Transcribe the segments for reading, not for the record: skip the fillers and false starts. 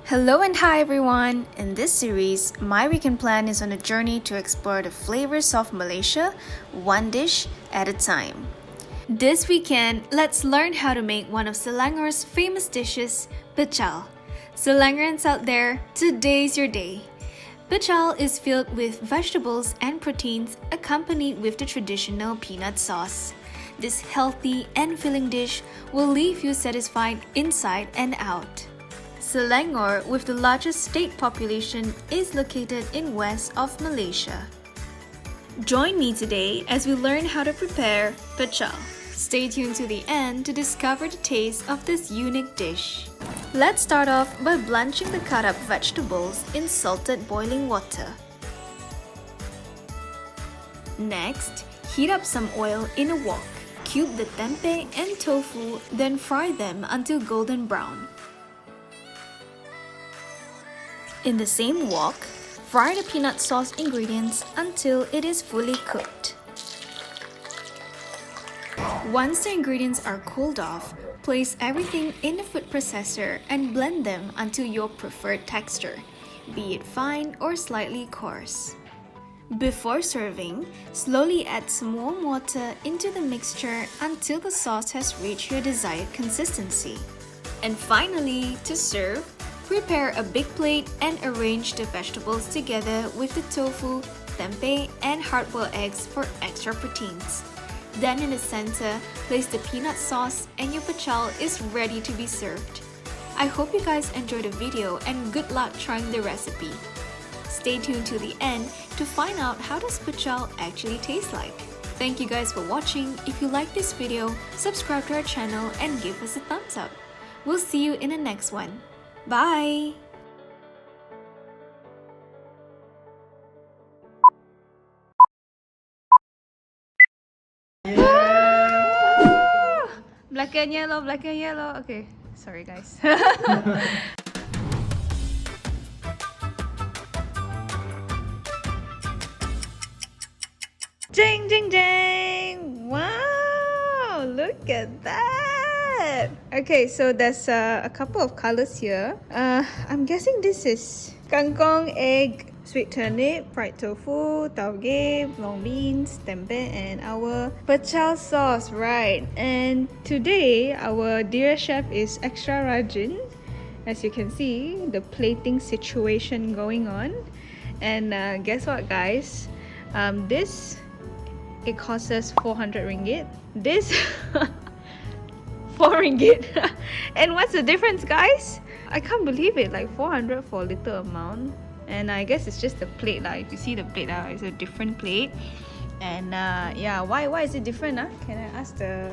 Hello and hi everyone! In this series, my weekend plan is on a journey to explore the flavors of Malaysia, one dish at a time. This weekend, let's learn how to make one of Selangor's famous dishes, Pecal. Selangorans out there, today's your day. Pecal is filled with vegetables and proteins accompanied with the traditional peanut sauce. This healthy and filling dish will leave you satisfied inside and out. Selangor, with the largest state population, is located in west of Malaysia. Join me today as we learn how to prepare Pecal. Stay tuned to the end to discover the taste of this unique dish. Let's start off by blanching the cut up vegetables in salted boiling water. Next, heat up some oil in a wok. Cube the tempeh and tofu, then fry them until golden brown. In the same wok, fry the peanut sauce ingredients until it is fully cooked. Once the ingredients are cooled off, place everything in the food processor and blend them until your preferred texture, be it fine or slightly coarse. Before serving, slowly add some warm water into the mixture until the sauce has reached your desired consistency. And finally, to serve, prepare a big plate and arrange the vegetables together with the tofu, tempeh, and hard-boiled eggs for extra proteins. Then in the center, place the peanut sauce and your pecal is ready to be served. I hope you guys enjoyed the video and good luck trying the recipe. Stay tuned to the end to find out how does pecal actually taste like. Thank you guys for watching. If you like this video, subscribe to our channel and give us a thumbs up. We'll see you in the next one. Bye! Black and yellow, black and yellow. Okay, sorry guys. Jing, jing, jing! Wow, look at that! Okay, so there's a couple of colors here. I'm guessing this is kangkong, egg, sweet turnip, fried tofu, tauge, long beans, tempeh, and our pecal sauce, right? And today, our dear chef is extra rajin. As you can see, the plating situation going on. And guess what, guys? It costs us 400 ringgit. This 4 ringgit. And what's the difference, guys? I can't believe it, like 400 for a little amount. And I guess it's just the plate lah. If you see the plate lah, it's a different plate. And yeah, why is it different? Can I ask the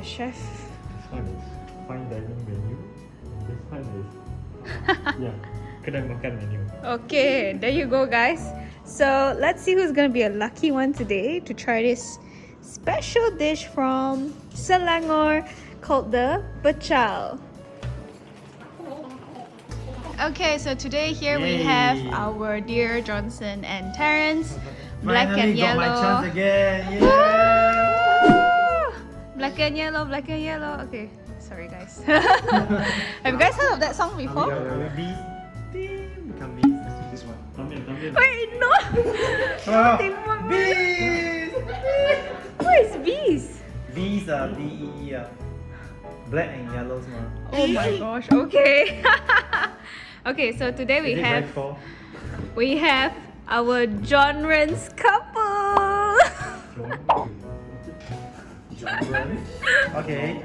chef? This one is fine dining menu. This one is yeah, kedai makan menu. Okay, there you go, guys. So let's see who's gonna be a lucky one today to try this special dish from Selangor called the pecal. Okay, so today here we have our dear Johnson and Terence. Black and yellow. Got my chance again. Yeah. Black and yellow, black and yellow. Okay, sorry guys. Have you guys heard of that song before? Bees. Become bees. This one. Wait, no! Bees! What is bees? Bees are B-E-E. Black and yellow. Oh my gosh, okay. Okay, so today we have our genres couple. Okay.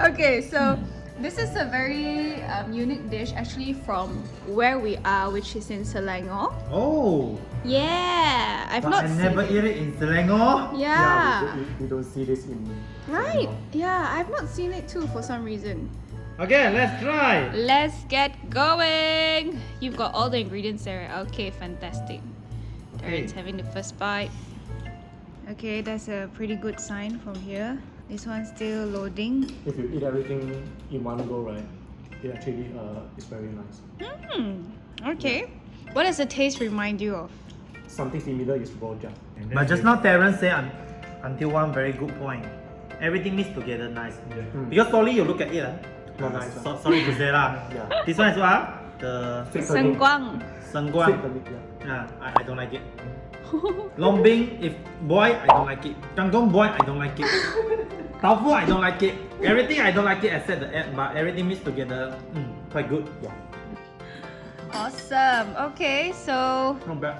Okay, so this is a very unique dish actually from where we are, which is in Selangor. Oh. Yeah, I've But not I seen never eat it in Selangor. Yeah. We don't see this in Right. Yeah, I've not seen it too for some reason. Okay, let's try. Let's get going. You've got all the ingredients there. Okay, fantastic. Terence having the first bite. Okay, that's a pretty good sign from here. This one's still loading. If you eat everything in one go, right? It actually is very nice. Okay. What does the taste remind you of? Something similar is rojak. But just now Terence said until one very good point. Everything mixed together nice. Because slowly you look at it, Not nice. Sorry to say lah. Yeah. This one is what? The Sengguang. Sengguang. Yeah. I don't like it. Lombing, if boy, I don't like it. Kangkong boy, I don't like it. Taufu, I don't like it. Everything I don't like it except the egg, but everything mixed together, quite good. Yeah. Awesome. Okay, so Not bad.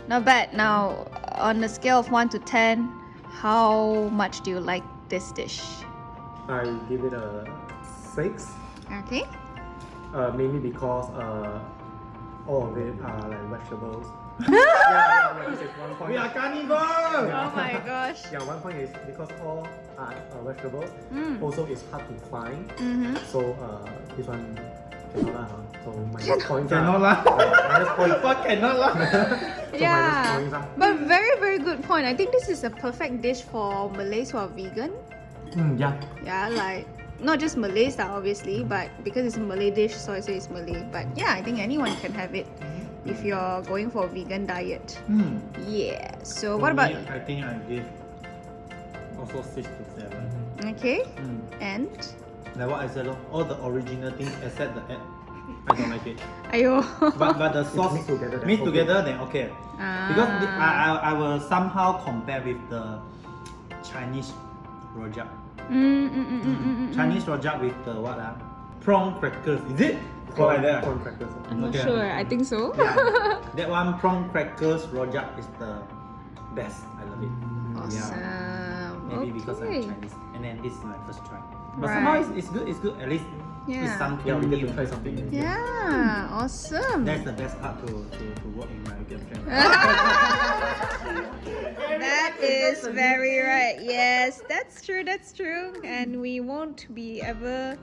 not bad. Now, on a scale of 1 to 10, how much do you like this dish? I give it a 6. Okay. Mainly because all of it are like vegetables. yeah, this is one point. We are carnivore! Oh my gosh. Yeah, one point is because all are vegetables. Mm. Also, it's hard to find. Mm-hmm. So this one cannot lah. So minus points. Cannot lah. Minus points. What cannot lah? So Yeah. minus points lah. But very good point. I think this is a perfect dish for Malays who are vegan. Yeah. Yeah, like not just Malays lah, obviously, but because it's a Malay dish, so I say it's Malay. But yeah, I think anyone can have it if you're going for a vegan diet. Yeah. So what about? I think I give also 6 to 7. Okay. And Like what I said, all the original things except the egg, I don't like it. ayo. But the sauce mixed together, then mixed okay. together, then okay. Because Ah. I will somehow compare with the Chinese rojak. Chinese rojak with the what prawn crackers. Is it? Called like that. Corn crackers. I'm not Okay. sure. I think so. Yeah. That one prawn crackers rojak is the best. I love it. Awesome. Maybe because I'm Okay. Chinese, and then this is my first try. But Right. somehow it's good. It's good. At least Yeah. it's something Yeah, we get new. to try something new. Yeah. Awesome. That's the best part to work in my vegan friend. That is very right. Yes, that's true. That's true. And we won't be ever.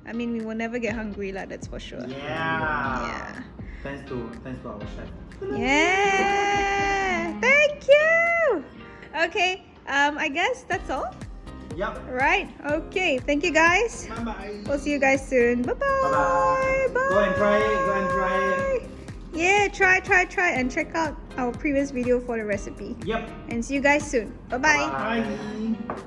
I mean, we will never get hungry, lah. That's for sure. Yeah. Thanks to our chef. Yeah. Thank you. Okay. I guess that's all. Yep. Right. Okay. Thank you, guys. Bye bye. We'll see you guys soon. Bye-bye. Bye. Go and try it. Go and try it. Yeah, try, and check out our previous video for the recipe. Yep. And see you guys soon. Bye-bye. Bye.